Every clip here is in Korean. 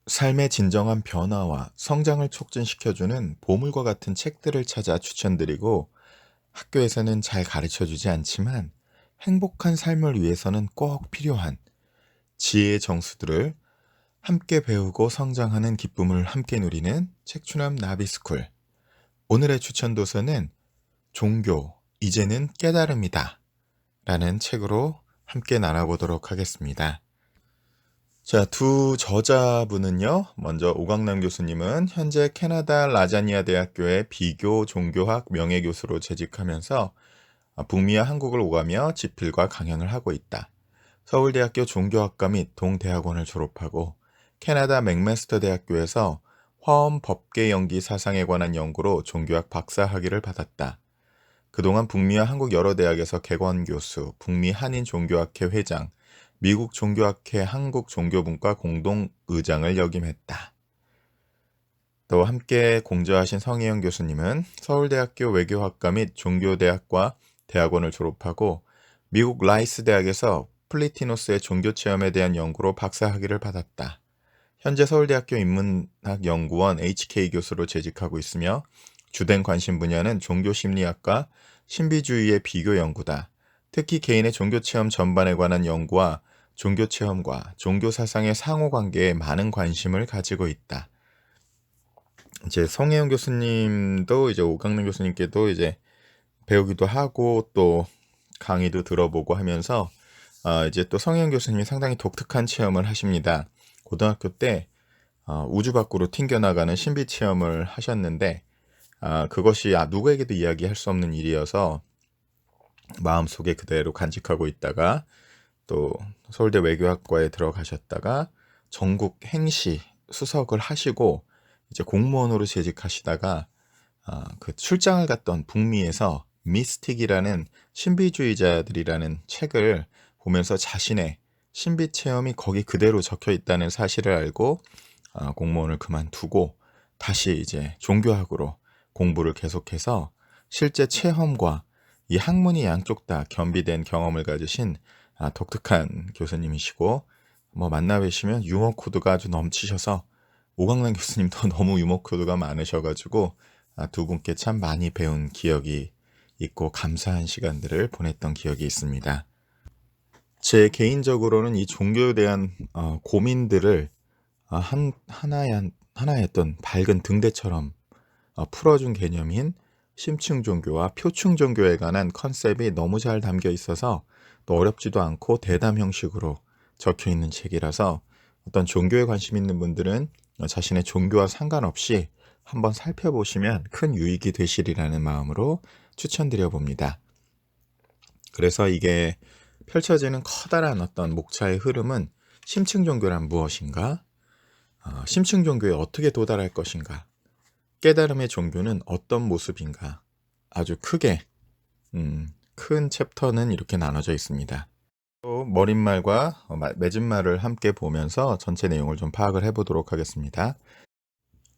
삶의 진정한 변화와 성장을 촉진시켜주는 보물과 같은 책들을 찾아 추천드리고 학교에서는 잘 가르쳐 주지 않지만 행복한 삶을 위해서는 꼭 필요한 지혜의 정수들을 함께 배우고 성장하는 기쁨을 함께 누리는 책추남 나비스쿨. 오늘의 추천 도서는 종교, 이제는 깨달음이다 라는 책으로 함께 나눠보도록 하겠습니다. 자, 두 저자분은요. 먼저 오광남 교수님은 현재 캐나다 라자니아 대학교의 비교 종교학 명예교수로 재직하면서 북미와 한국을 오가며 집필과 강연을 하고 있다. 서울대학교 종교학과 및 동대학원을 졸업하고 캐나다 맥마스터 대학교에서 화엄 법계 연기 사상에 관한 연구로 종교학 박사학위를 받았다. 그동안 북미와 한국 여러 대학에서 객원 교수, 북미 한인 종교학회 회장, 미국 종교학회 한국 종교분과 공동 의장을 역임했다. 또 함께 공저하신 성혜영 교수님은 서울대학교 외교학과 및 종교대학과 대학원을 졸업하고 미국 라이스 대학에서 플리티노스의 종교체험에 대한 연구로 박사학위를 받았다. 현재 서울대학교 인문학연구원 HK 교수로 재직하고 있으며 주된 관심 분야는 종교심리학과 신비주의의 비교 연구다. 특히 개인의 종교체험 전반에 관한 연구와 종교체험과 종교사상의 상호관계에 많은 관심을 가지고 있다. 이제 성혜영 교수님도 이제 오강남 교수님께도 이제 배우기도 하고 또 강의도 들어보고 하면서 이제 또 성혜영 교수님이 상당히 독특한 체험을 하십니다. 고등학교 때 우주 밖으로 튕겨나가는 신비 체험을 하셨는데 그것이 누구에게도 이야기할 수 없는 일이어서 마음속에 그대로 간직하고 있다가 또 서울대 외교학과에 들어가셨다가 전국 행시 수석을 하시고 이제 공무원으로 재직하시다가 그 출장을 갔던 북미에서 미스틱이라는 신비주의자들이라는 책을 보면서 자신의 신비 체험이 거기 그대로 적혀 있다는 사실을 알고 공무원을 그만두고 다시 이제 종교학으로 공부를 계속해서 실제 체험과 이 학문이 양쪽 다 겸비된 경험을 가지신 독특한 교수님이시고 만나 뵈시면 유머 코드가 아주 넘치셔서 오강남 교수님도 너무 유머 코드가 많으셔가지고 두 분께 참 많이 배운 기억이 있고 감사한 시간들을 보냈던 기억이 있습니다. 제 개인적으로는 이 종교에 대한 고민들을 하나의 어떤 밝은 등대처럼 풀어준 개념인 심층 종교와 표층 종교에 관한 컨셉이 너무 잘 담겨 있어서 또 어렵지도 않고 대담 형식으로 적혀 있는 책이라서 어떤 종교에 관심 있는 분들은 자신의 종교와 상관없이 한번 살펴보시면 큰 유익이 되시리라는 마음으로 추천드려 봅니다. 그래서 이게 펼쳐지는 커다란 어떤 목차의 흐름은 심층 종교란 무엇인가? 심층 종교에 어떻게 도달할 것인가? 깨달음의 종교는 어떤 모습인가? 아주 크게 큰 챕터는 이렇게 나눠져 있습니다. 또 머릿말과 맺은말을 함께 보면서 전체 내용을 좀 파악을 해보도록 하겠습니다.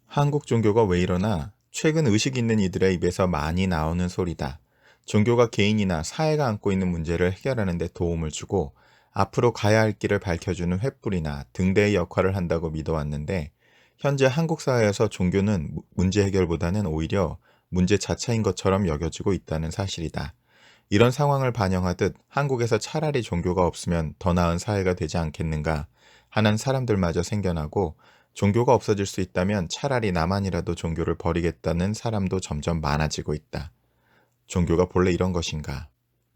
한국 종교가 왜 이러나 최근 의식 있는 이들의 입에서 많이 나오는 소리다. 종교가 개인이나 사회가 안고 있는 문제를 해결하는 데 도움을 주고 앞으로 가야 할 길을 밝혀주는 횃불이나 등대의 역할을 한다고 믿어왔는데 현재 한국 사회에서 종교는 문제 해결보다는 오히려 문제 자체인 것처럼 여겨지고 있다는 사실이다. 이런 상황을 반영하듯 한국에서 차라리 종교가 없으면 더 나은 사회가 되지 않겠는가 하는 사람들마저 생겨나고 종교가 없어질 수 있다면 차라리 나만이라도 종교를 버리겠다는 사람도 점점 많아지고 있다. 종교가 본래 이런 것인가?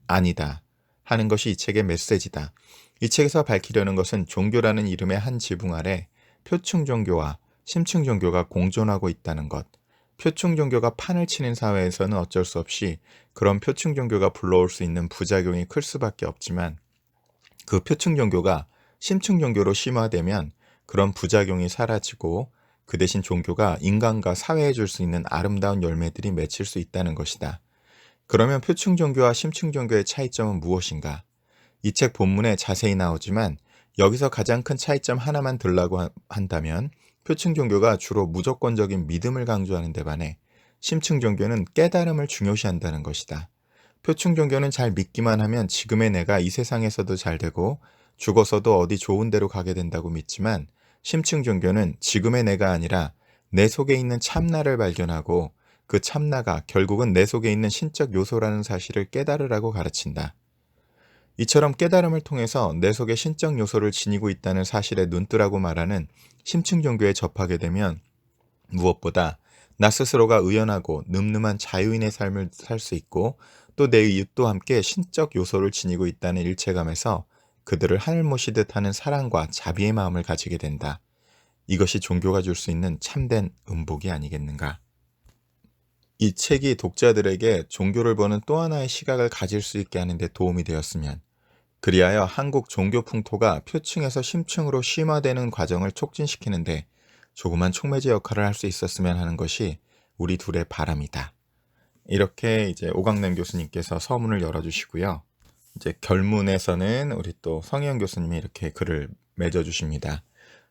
아니다. 하는 것이 이 책의 메시지다. 이 책에서 밝히려는 것은 종교라는 이름의 한 지붕 아래 표층 종교와 심층 종교가 공존하고 있다는 것. 표층 종교가 판을 치는 사회에서는 어쩔 수 없이 그런 표층 종교가 불러올 수 있는 부작용이 클 수밖에 없지만 그 표층 종교가 심층 종교로 심화되면 그런 부작용이 사라지고 그 대신 종교가 인간과 사회에 줄 수 있는 아름다운 열매들이 맺힐 수 있다는 것이다. 그러면 표층 종교와 심층 종교의 차이점은 무엇인가? 이 책 본문에 자세히 나오지만 여기서 가장 큰 차이점 하나만 들라고 한다면 표층 종교가 주로 무조건적인 믿음을 강조하는 데 반해 심층 종교는 깨달음을 중요시한다는 것이다. 표층 종교는 잘 믿기만 하면 지금의 내가 이 세상에서도 잘 되고 죽어서도 어디 좋은 데로 가게 된다고 믿지만 심층 종교는 지금의 내가 아니라 내 속에 있는 참나를 발견하고 그 참나가 결국은 내 속에 있는 신적 요소라는 사실을 깨달으라고 가르친다. 이처럼 깨달음을 통해서 내 속에 신적 요소를 지니고 있다는 사실에 눈뜨라고 말하는 심층 종교에 접하게 되면 무엇보다 나 스스로가 의연하고 늠름한 자유인의 삶을 살 수 있고 또 내 이웃도 함께 신적 요소를 지니고 있다는 일체감에서 그들을 하늘 모시듯 하는 사랑과 자비의 마음을 가지게 된다. 이것이 종교가 줄 수 있는 참된 음복이 아니겠는가. 이 책이 독자들에게 종교를 보는 또 하나의 시각을 가질 수 있게 하는 데 도움이 되었으면, 그리하여 한국 종교 풍토가 표층에서 심층으로 심화되는 과정을 촉진시키는데 조그만 촉매제 역할을 할 수 있었으면 하는 것이 우리 둘의 바람이다. 이렇게 이제 오강남 교수님께서 서문을 열어주시고요. 이제 결문에서는 우리 또 성희영 교수님이 이렇게 글을 맺어주십니다.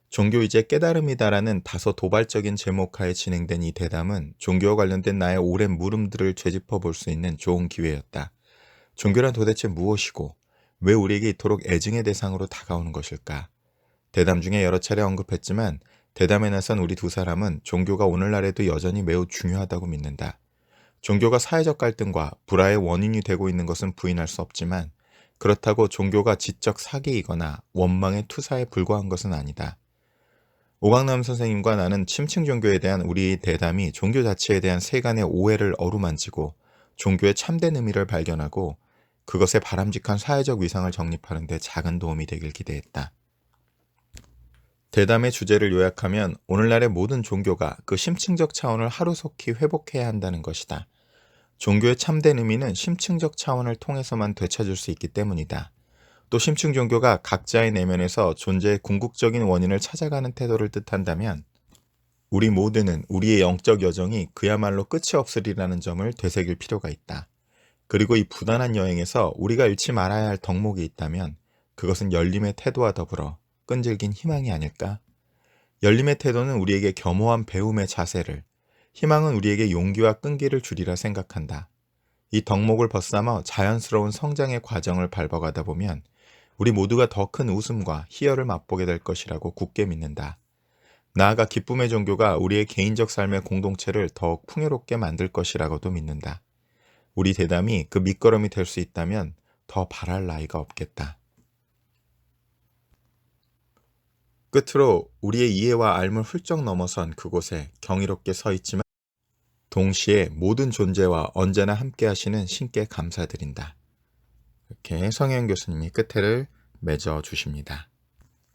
종교 이제 깨달음이다라는 다소 도발적인 제목하에 진행된 이 대담은 종교와 관련된 나의 오랜 물음들을 되짚어 볼 수 있는 좋은 기회였다. 종교란 도대체 무엇이고 왜 우리에게 이토록 애증의 대상으로 다가오는 것일까? 대담 중에 여러 차례 언급했지만 대담에 나선 우리 두 사람은 종교가 오늘날에도 여전히 매우 중요하다고 믿는다. 종교가 사회적 갈등과 불화의 원인이 되고 있는 것은 부인할 수 없지만 그렇다고 종교가 지적 사기이거나 원망의 투사에 불과한 것은 아니다. 오강남 선생님과 나는 침층 종교에 대한 우리의 대담이 종교 자체에 대한 세간의 오해를 어루만지고 종교의 참된 의미를 발견하고 그것의 바람직한 사회적 위상을 정립하는 데 작은 도움이 되길 기대했다. 대담의 주제를 요약하면 오늘날의 모든 종교가 그 심층적 차원을 하루속히 회복해야 한다는 것이다. 종교의 참된 의미는 심층적 차원을 통해서만 되찾을 수 있기 때문이다. 또 심층 종교가 각자의 내면에서 존재의 궁극적인 원인을 찾아가는 태도를 뜻한다면 우리 모두는 우리의 영적 여정이 그야말로 끝이 없으리라는 점을 되새길 필요가 있다. 그리고 이 부단한 여행에서 우리가 잃지 말아야 할 덕목이 있다면 그것은 열림의 태도와 더불어 끈질긴 희망이 아닐까? 열림의 태도는 우리에게 겸허한 배움의 자세를, 희망은 우리에게 용기와 끈기를 주리라 생각한다. 이 덕목을 벗삼아 자연스러운 성장의 과정을 밟아가다 보면 우리 모두가 더 큰 웃음과 희열을 맛보게 될 것이라고 굳게 믿는다. 나아가 기쁨의 종교가 우리의 개인적 삶의 공동체를 더욱 풍요롭게 만들 것이라고도 믿는다. 우리 대담이 그 밑거름이 될 수 있다면 더 바랄 나위가 없겠다. 끝으로 우리의 이해와 알물 훌쩍 넘어선 그곳에 경이롭게 서 있지만 동시에 모든 존재와 언제나 함께 하시는 신께 감사드린다. 이렇게 성혜영 교수님이 끝에를 맺어 주십니다.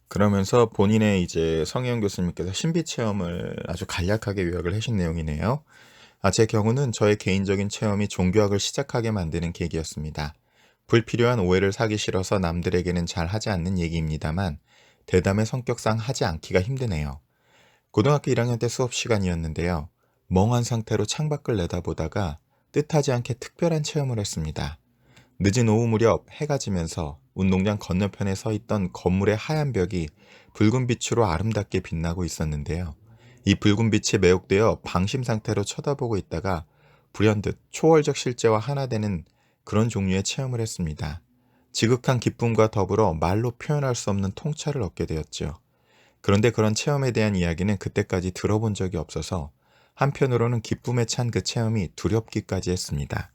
그러면서 본인의 이제 성혜영 교수님께서 신비 체험을 아주 간략하게 요약을 하신 내용이네요. 제 경우는 저의 개인적인 체험이 종교학을 시작하게 만드는 계기였습니다. 불필요한 오해를 사기 싫어서 남들에게는 잘 하지 않는 얘기입니다만 대담의 성격상 하지 않기가 힘드네요. 고등학교 1학년 때 수업 시간이었는데요. 멍한 상태로 창밖을 내다보다가 뜻하지 않게 특별한 체험을 했습니다. 늦은 오후 무렵 해가 지면서 운동장 건너편에 서 있던 건물의 하얀 벽이 붉은 빛으로 아름답게 빛나고 있었는데요. 이 붉은 빛에 매혹되어 방심 상태로 쳐다보고 있다가 불현듯 초월적 실제와 하나 되는 그런 종류의 체험을 했습니다. 지극한 기쁨과 더불어 말로 표현할 수 없는 통찰을 얻게 되었죠. 그런데 그런 체험에 대한 이야기는 그때까지 들어본 적이 없어서 한편으로는 기쁨에 찬 그 체험이 두렵기까지 했습니다.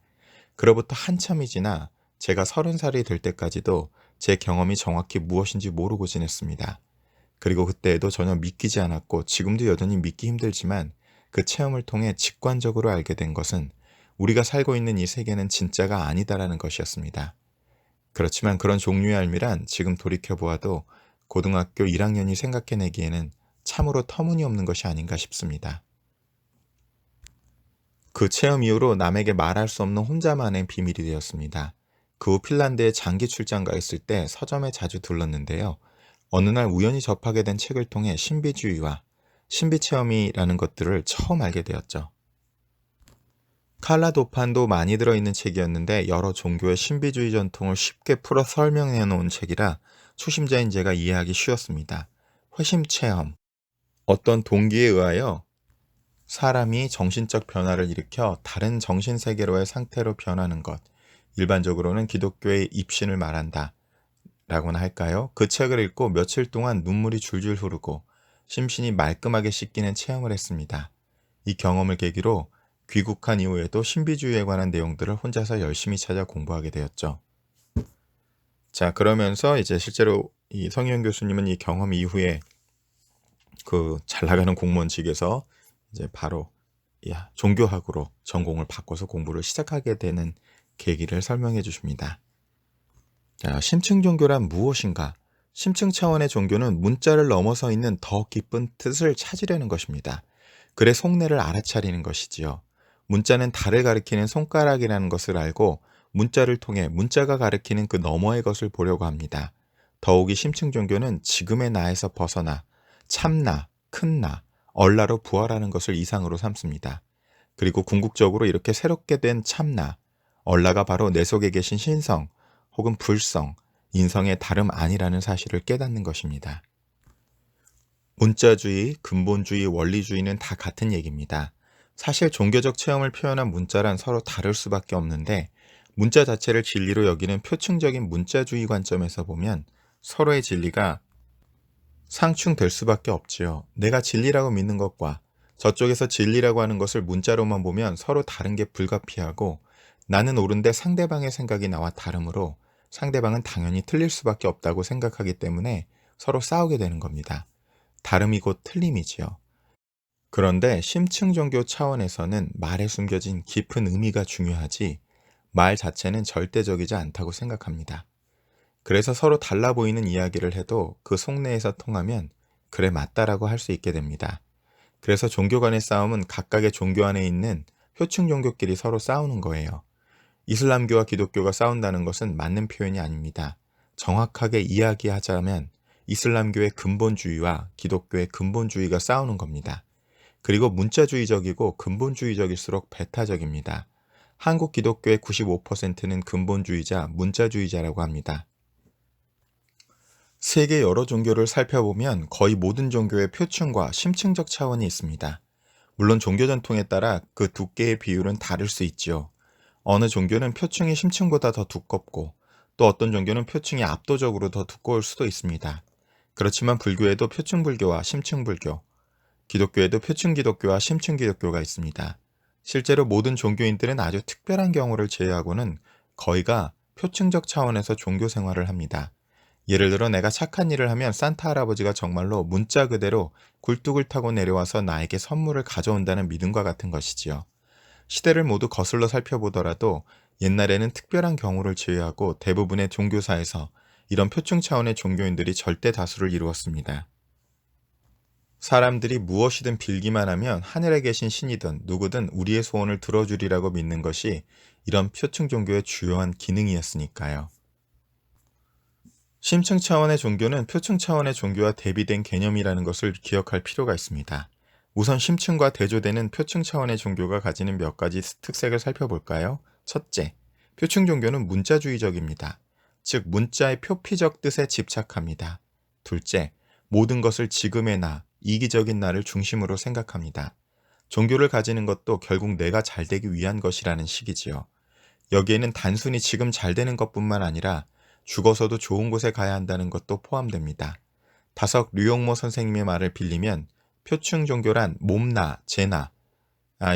그로부터 한참이 지나 제가 30살이 될 때까지도 제 경험이 정확히 무엇인지 모르고 지냈습니다. 그리고 그때에도 전혀 믿기지 않았고 지금도 여전히 믿기 힘들지만 그 체험을 통해 직관적으로 알게 된 것은 우리가 살고 있는 이 세계는 진짜가 아니다라는 것이었습니다. 그렇지만 그런 종류의 알미란 지금 돌이켜보아도 고등학교 1학년이 생각해내기에는 참으로 터무니없는 것이 아닌가 싶습니다. 그 체험 이후로 남에게 말할 수 없는 혼자만의 비밀이 되었습니다. 그 후 핀란드에 장기 출장 가 있을 때 서점에 자주 들렀는데요. 어느 날 우연히 접하게 된 책을 통해 신비주의와 신비체험이라는 것들을 처음 알게 되었죠. 칼라 도판도 많이 들어있는 책이었는데 여러 종교의 신비주의 전통을 쉽게 풀어 설명해 놓은 책이라 초심자인 제가 이해하기 쉬웠습니다. 회심체험, 어떤 동기에 의하여 사람이 정신적 변화를 일으켜 다른 정신세계로의 상태로 변하는 것, 일반적으로는 기독교의 입신을 말한다 라고나 할까요? 그 책을 읽고 며칠 동안 눈물이 줄줄 흐르고 심신이 말끔하게 씻기는 체험을 했습니다. 이 경험을 계기로 귀국한 이후에도 신비주의에 관한 내용들을 혼자서 열심히 찾아 공부하게 되었죠. 자, 그러면서 이제 실제로 이 성희영 교수님은 이 경험 이후에 그 잘 나가는 공무원직에서 이제 바로 종교학으로 전공을 바꿔서 공부를 시작하게 되는 계기를 설명해 주십니다. 자, 심층 종교란 무엇인가? 심층 차원의 종교는 문자를 넘어서 있는 더 깊은 뜻을 찾으려는 것입니다. 글의 속내를 알아차리는 것이지요. 문자는 달을 가리키는 손가락이라는 것을 알고 문자를 통해 문자가 가리키는 그 너머의 것을 보려고 합니다. 더욱이 심층 종교는 지금의 나에서 벗어나 참나, 큰나, 얼라로 부활하는 것을 이상으로 삼습니다. 그리고 궁극적으로 이렇게 새롭게 된 참나, 얼라가 바로 내 속에 계신 신성, 혹은 불성, 인성의 다름 아니라는 사실을 깨닫는 것입니다. 문자주의, 근본주의, 원리주의는 다 같은 얘기입니다. 사실 종교적 체험을 표현한 문자란 서로 다를 수밖에 없는데 문자 자체를 진리로 여기는 표층적인 문자주의 관점에서 보면 서로의 진리가 상충될 수밖에 없지요. 내가 진리라고 믿는 것과 저쪽에서 진리라고 하는 것을 문자로만 보면 서로 다른 게 불가피하고 나는 옳은데 상대방의 생각이 나와 다르므로 상대방은 당연히 틀릴 수밖에 없다고 생각하기 때문에 서로 싸우게 되는 겁니다. 다름이 곧 틀림이지요. 그런데 심층 종교 차원에서는 말에 숨겨진 깊은 의미가 중요하지 말 자체는 절대적이지 않다고 생각합니다. 그래서 서로 달라 보이는 이야기를 해도 그 속내에서 통하면 그래 맞다라고 할 수 있게 됩니다. 그래서 종교 간의 싸움은 각각의 종교 안에 있는 표층 종교끼리 서로 싸우는 거예요. 이슬람교와 기독교가 싸운다는 것은 맞는 표현이 아닙니다. 정확하게 이야기하자면 이슬람교의 근본주의와 기독교의 근본주의가 싸우는 겁니다. 그리고 문자주의적이고 근본주의적일수록 배타적입니다. 한국 기독교의 95%는 근본주의자, 문자주의자라고 합니다. 세계 여러 종교를 살펴보면 거의 모든 종교의 표층과 심층적 차원이 있습니다. 물론 종교 전통에 따라 그 두께의 비율은 다를 수 있지요. 어느 종교는 표층이 심층보다 더 두껍고 또 어떤 종교는 표층이 압도적으로 더 두꺼울 수도 있습니다. 그렇지만 불교에도 표층 불교와 심층 불교, 기독교에도 표층 기독교와 심층 기독교가 있습니다. 실제로 모든 종교인들은 아주 특별한 경우를 제외하고는 거의가 표층적 차원에서 종교 생활을 합니다. 예를 들어 내가 착한 일을 하면 산타 할아버지가 정말로 문자 그대로 굴뚝을 타고 내려와서 나에게 선물을 가져온다는 믿음과 같은 것이지요. 시대를 모두 거슬러 살펴보더라도 옛날에는 특별한 경우를 제외하고 대부분의 종교사에서 이런 표층 차원의 종교인들이 절대 다수를 이루었습니다. 사람들이 무엇이든 빌기만 하면 하늘에 계신 신이든 누구든 우리의 소원을 들어주리라고 믿는 것이 이런 표층 종교의 주요한 기능이었으니까요. 심층 차원의 종교는 표층 차원의 종교와 대비된 개념이라는 것을 기억할 필요가 있습니다. 우선 심층과 대조되는 표층 차원의 종교가 가지는 몇 가지 특색을 살펴볼까요? 첫째, 표층 종교는 문자주의적입니다. 즉, 문자의 표피적 뜻에 집착합니다. 둘째, 모든 것을 지금의 나, 이기적인 나를 중심으로 생각합니다. 종교를 가지는 것도 결국 내가 잘 되기 위한 것이라는 식이지요. 여기에는 단순히 지금 잘 되는 것뿐만 아니라 죽어서도 좋은 곳에 가야 한다는 것도 포함됩니다. 다석 류용모 선생님의 말을 빌리면 표층 종교란 몸나, 재나,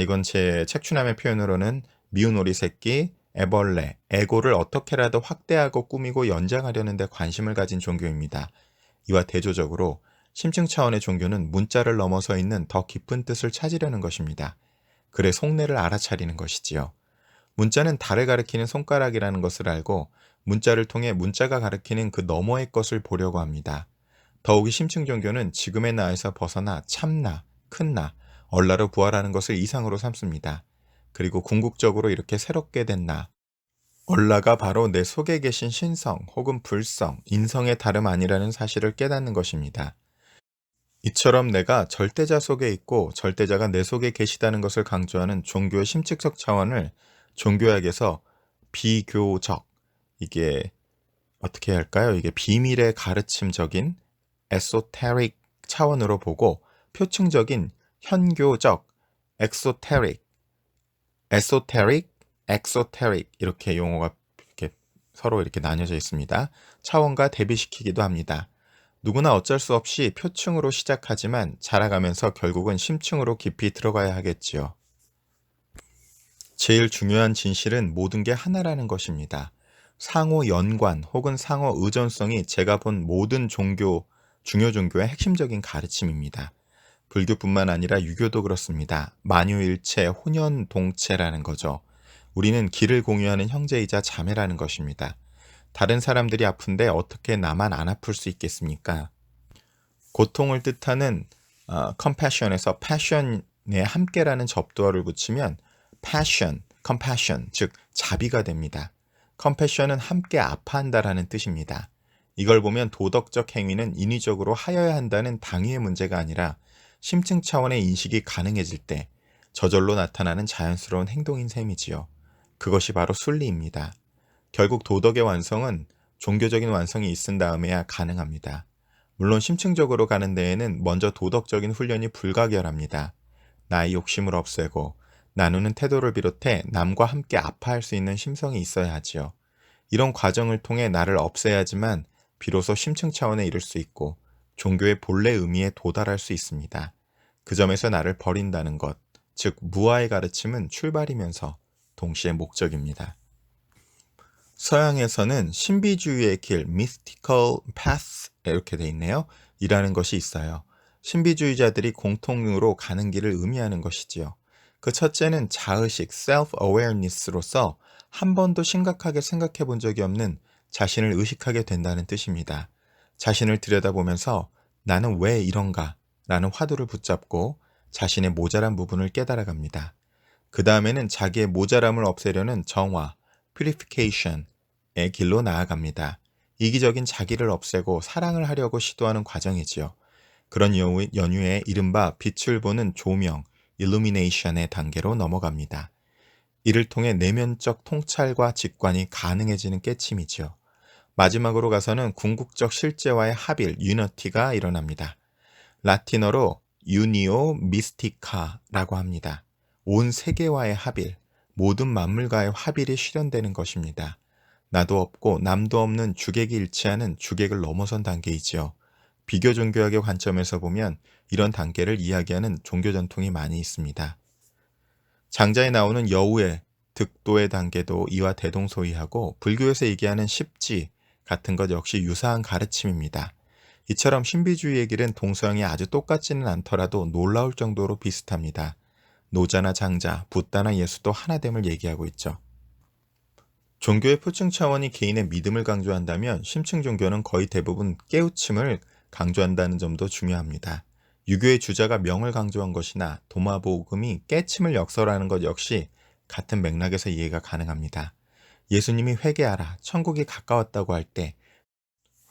이건 제 책추남의 표현으로는 미운 오리 새끼, 애벌레, 에고를 어떻게라도 확대하고 꾸미고 연장하려는 데 관심을 가진 종교입니다. 이와 대조적으로 심층 차원의 종교는 문자를 넘어서 있는 더 깊은 뜻을 찾으려는 것입니다. 글의 속내를 알아차리는 것이지요. 문자는 달을 가리키는 손가락이라는 것을 알고 문자를 통해 문자가 가리키는 그 너머의 것을 보려고 합니다. 더욱이 심층 종교는 지금의 나에서 벗어나 참나, 큰나, 얼라로 부활하는 것을 이상으로 삼습니다. 그리고 궁극적으로 이렇게 새롭게 된 나, 얼라가 바로 내 속에 계신 신성 혹은 불성, 인성의 다름 아니라는 사실을 깨닫는 것입니다. 이처럼 내가 절대자 속에 있고 절대자가 내 속에 계시다는 것을 강조하는 종교의 심층적 차원을 종교학에서 비교적, 이게 어떻게 해야 할까요? 이게 비밀의 가르침적인 에소테릭 차원으로 보고 표층적인 현교적 엑소테릭, 에소테릭, 엑소테릭 이렇게 용어가 이렇게 서로 이렇게 나뉘어져 있습니다. 차원과 대비시키기도 합니다. 누구나 어쩔 수 없이 표층으로 시작하지만 자라가면서 결국은 심층으로 깊이 들어가야 하겠지요. 제일 중요한 진실은 모든 게 하나라는 것입니다. 상호 연관 혹은 상호 의존성이 제가 본 모든 중요 종교의 핵심적인 가르침입니다. 불교뿐만 아니라 유교도 그렇습니다. 만유일체, 혼연동체라는 거죠. 우리는 길을 공유하는 형제이자 자매라는 것입니다. 다른 사람들이 아픈데 어떻게 나만 안 아플 수 있겠습니까? 고통을 뜻하는 compassion에서 passion에 함께라는 접두어를 붙이면 passion, compassion, 즉 자비가 됩니다. compassion은 함께 아파한다라는 뜻입니다. 이걸 보면 도덕적 행위는 인위적으로 하여야 한다는 당위의 문제가 아니라 심층 차원의 인식이 가능해질 때 저절로 나타나는 자연스러운 행동인 셈이지요. 그것이 바로 순리입니다. 결국 도덕의 완성은 종교적인 완성이 있은 다음에야 가능합니다. 물론 심층적으로 가는 데에는 먼저 도덕적인 훈련이 불가결합니다. 나의 욕심을 없애고 나누는 태도를 비롯해 남과 함께 아파할 수 있는 심성이 있어야 하지요. 이런 과정을 통해 나를 없애야지만 비로소 심층 차원에 이를 수 있고 종교의 본래 의미에 도달할 수 있습니다. 그 점에서 나를 버린다는 것, 즉 무아의 가르침은 출발이면서 동시에 목적입니다. 서양에서는 신비주의의 길, mystical path 이렇게 돼 있네요. 이라는 것이 있어요. 신비주의자들이 공통으로 가는 길을 의미하는 것이지요. 그 첫째는 자의식, self-awareness로서 한 번도 심각하게 생각해 본 적이 없는 자신을 의식하게 된다는 뜻입니다. 자신을 들여다보면서 나는 왜 이런가? 라는 화두를 붙잡고 자신의 모자란 부분을 깨달아갑니다. 그 다음에는 자기의 모자람을 없애려는 정화, purification의 길로 나아갑니다. 이기적인 자기를 없애고 사랑을 하려고 시도하는 과정이지요. 그런 연유에 이른바 빛을 보는 조명, illumination의 단계로 넘어갑니다. 이를 통해 내면적 통찰과 직관이 가능해지는 깨침이지요. 마지막으로 가서는 궁극적 실제와의 합일, 유니티가 일어납니다. 라틴어로 unio mystica라고 합니다. 온 세계와의 합일, 모든 만물과의 합일이 실현되는 것입니다. 나도 없고 남도 없는 주객이 일치하는 주객을 넘어선 단계이지요. 비교 종교학의 관점에서 보면 이런 단계를 이야기하는 종교 전통이 많이 있습니다. 장자에 나오는 여우의 득도의 단계도 이와 대동소이하고 불교에서 얘기하는 십지 같은 것 역시 유사한 가르침입니다. 이처럼 신비주의의 길은 동서양이 아주 똑같지는 않더라도 놀라울 정도로 비슷합니다. 노자나 장자, 붓다나 예수도 하나됨을 얘기하고 있죠. 종교의 표층 차원이 개인의 믿음을 강조한다면 심층 종교는 거의 대부분 깨우침을 강조한다는 점도 중요합니다. 유교의 주자가 명을 강조한 것이나 도마복음이 깨침을 역설하는 것 역시 같은 맥락에서 이해가 가능합니다. 예수님이 회개하라, 천국이 가까웠다고 할 때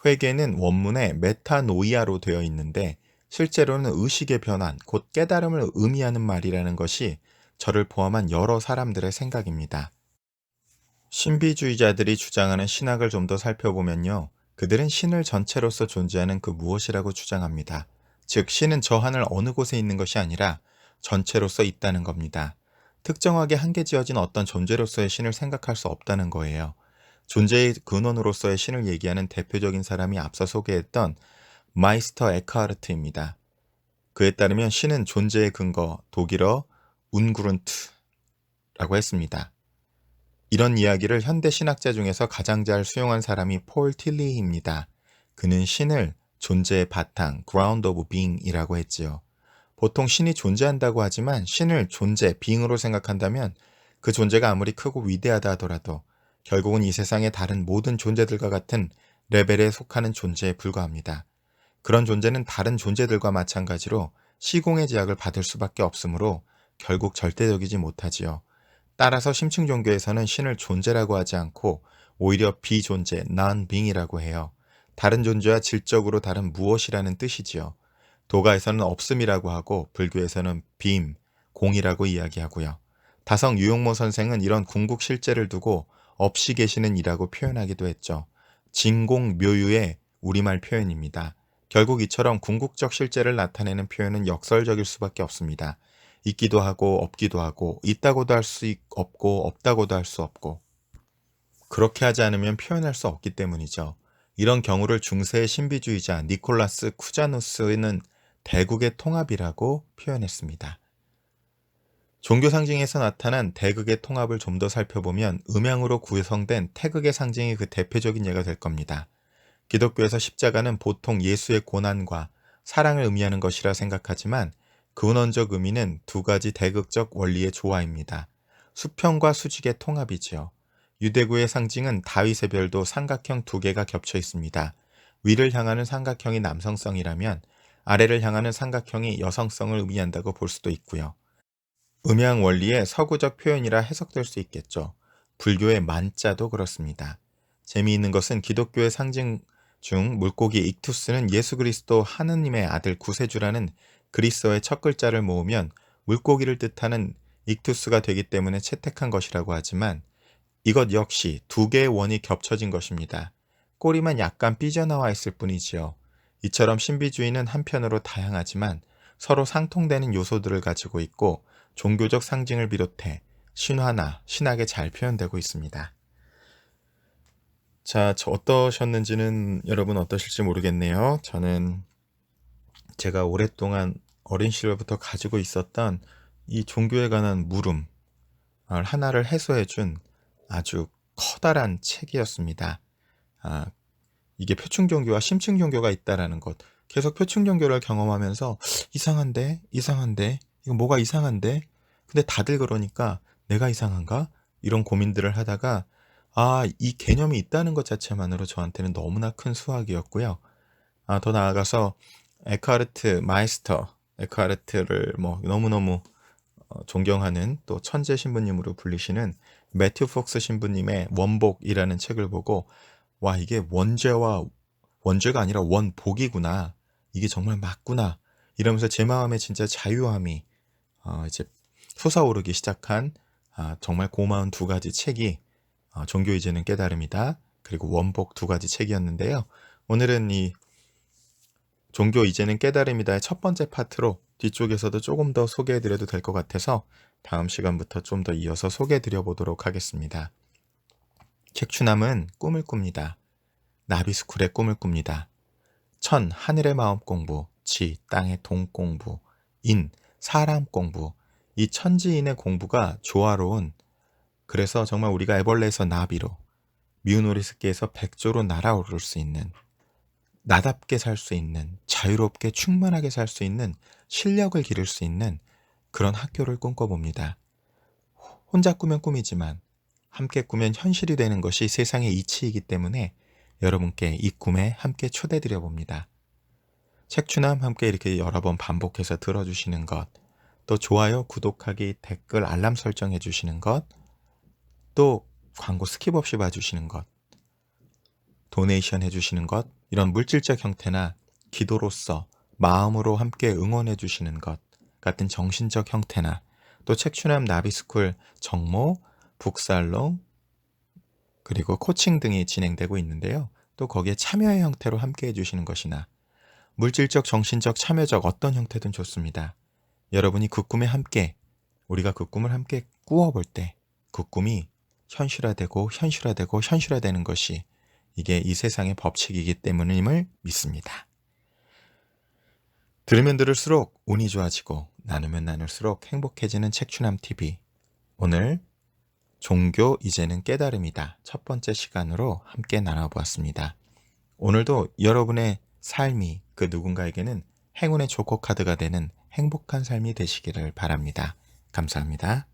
회개는 원문에 메타노이아로 되어 있는데 실제로는 의식의 변환, 곧 깨달음을 의미하는 말이라는 것이 저를 포함한 여러 사람들의 생각입니다. 신비주의자들이 주장하는 신학을 좀 더 살펴보면요. 그들은 신을 전체로서 존재하는 그 무엇이라고 주장합니다. 즉, 신은 저 하늘 어느 곳에 있는 것이 아니라 전체로서 있다는 겁니다. 특정하게 한계지어진 어떤 존재로서의 신을 생각할 수 없다는 거예요. 존재의 근원으로서의 신을 얘기하는 대표적인 사람이 앞서 소개했던 마이스터 에크하르트입니다. 그에 따르면 신은 존재의 근거, 독일어 운그룬트라고 했습니다. 이런 이야기를 현대 신학자 중에서 가장 잘 수용한 사람이 폴 틸리히입니다. 그는 신을 존재의 바탕, ground of being이라고 했지요. 보통 신이 존재한다고 하지만 신을 존재, being으로 생각한다면 그 존재가 아무리 크고 위대하다 하더라도 결국은 이 세상의 다른 모든 존재들과 같은 레벨에 속하는 존재에 불과합니다. 그런 존재는 다른 존재들과 마찬가지로 시공의 제약을 받을 수밖에 없으므로 결국 절대적이지 못하지요. 따라서 심층 종교에서는 신을 존재라고 하지 않고 오히려 비존재, non-being이라고 해요. 다른 존재와 질적으로 다른 무엇이라는 뜻이지요. 도가에서는 없음이라고 하고 불교에서는 빔, 공이라고 이야기하고요. 다성 유용모 선생은 이런 궁극 실제를 두고 없이 계시는 이라고 표현하기도 했죠. 진공묘유의 우리말 표현입니다. 결국 이처럼 궁극적 실제를 나타내는 표현은 역설적일 수밖에 없습니다. 있기도 하고 없기도 하고 있다고도 할 수 없고 없다고도 할 수 없고 그렇게 하지 않으면 표현할 수 없기 때문이죠. 이런 경우를 중세의 신비주의자 니콜라스 쿠자누스는 대극의 통합이라고 표현했습니다. 종교 상징에서 나타난 대극의 통합을 좀 더 살펴보면 음양으로 구성된 태극의 상징이 그 대표적인 예가 될 겁니다. 기독교에서 십자가는 보통 예수의 고난과 사랑을 의미하는 것이라 생각하지만 근원적 의미는 두 가지 대극적 원리의 조화입니다. 수평과 수직의 통합이지요. 유대교의 상징은 다윗의 별도 삼각형 두 개가 겹쳐 있습니다. 위를 향하는 삼각형이 남성성이라면 아래를 향하는 삼각형이 여성성을 의미한다고 볼 수도 있고요. 음양 원리의 서구적 표현이라 해석될 수 있겠죠. 불교의 만자도 그렇습니다. 재미있는 것은 기독교의 상징 중 물고기 익투스는 예수 그리스도 하느님의 아들 구세주라는 그리스어의 첫 글자를 모으면 물고기를 뜻하는 익투스가 되기 때문에 채택한 것이라고 하지만 이것 역시 두 개의 원이 겹쳐진 것입니다. 꼬리만 약간 삐져나와 있을 뿐이지요. 이처럼 신비주의는 한편으로 다양하지만 서로 상통되는 요소들을 가지고 있고 종교적 상징을 비롯해 신화나 신학에 잘 표현되고 있습니다. 자, 어떠셨는지는 여러분 어떠실지 모르겠네요. 저는 제가 오랫동안 어린 시절부터 가지고 있었던 이 종교에 관한 물음 하나를 해소해준 아주 커다란 책이었습니다. 이게 표층 종교와 심층 종교가 있다라는 것. 계속 표층 종교를 경험하면서 이상한데? 이거 뭐가 이상한데? 근데 다들 그러니까 내가 이상한가? 이런 고민들을 하다가 이 개념이 있다는 것 자체만으로 저한테는 너무나 큰 수확이었고요. 더 나아가서 에크하르트 마이스터, 에크하르트를 너무너무 존경하는 또 천재 신부님으로 불리시는 매튜 폭스 신부님의 원복이라는 책을 보고 와, 이게 원죄가 아니라 원복이구나. 이게 정말 맞구나. 이러면서 제 마음에 진짜 자유함이 이제 솟아오르기 시작한 정말 고마운 두 가지 책이 종교 이제는 깨달음이다. 그리고 원복 두 가지 책이었는데요. 오늘은 이 종교 이제는 깨달음이다의 첫 번째 파트로 뒤쪽에서도 조금 더 소개해드려도 될 것 같아서 다음 시간부터 좀 더 이어서 소개해드려 보도록 하겠습니다. 책추남은 꿈을 꿉니다. 나비스쿨의 꿈을 꿉니다. 천, 하늘의 마음 공부, 지, 땅의 동 공부, 인, 사람 공부. 이 천지인의 공부가 조화로운, 그래서 정말 우리가 애벌레에서 나비로, 미운오리스케에서 백조로 날아오를 수 있는, 나답게 살 수 있는, 자유롭게 충만하게 살 수 있는, 실력을 기를 수 있는 그런 학교를 꿈꿔봅니다. 혼자 꾸면 꿈이지만 함께 꾸면 현실이 되는 것이 세상의 이치이기 때문에 여러분께 이 꿈에 함께 초대드려 봅니다. 책추남 함께 이렇게 여러 번 반복해서 들어주시는 것, 또 좋아요, 구독하기, 댓글, 알람 설정해 주시는 것, 또 광고 스킵 없이 봐주시는 것, 도네이션 해주시는 것, 이런 물질적 형태나 기도로서 마음으로 함께 응원해 주시는 것 같은 정신적 형태나 또 책추남 나비스쿨 정모, 북살롱, 그리고 코칭 등이 진행되고 있는데요. 또 거기에 참여의 형태로 함께 해주시는 것이나 물질적, 정신적, 참여적 어떤 형태든 좋습니다. 여러분이 그 꿈에 함께, 우리가 그 꿈을 함께 꾸어볼 때 그 꿈이 현실화되는 것이 이게 이 세상의 법칙이기 때문임을 믿습니다. 들으면 들을수록 운이 좋아지고 나누면 나눌수록 행복해지는 책추남TV. 오늘 종교 이제는 깨달음이다. 첫 번째 시간으로 함께 나눠보았습니다. 오늘도 여러분의 삶이 그 누군가에게는 행운의 조커카드가 되는 행복한 삶이 되시기를 바랍니다. 감사합니다.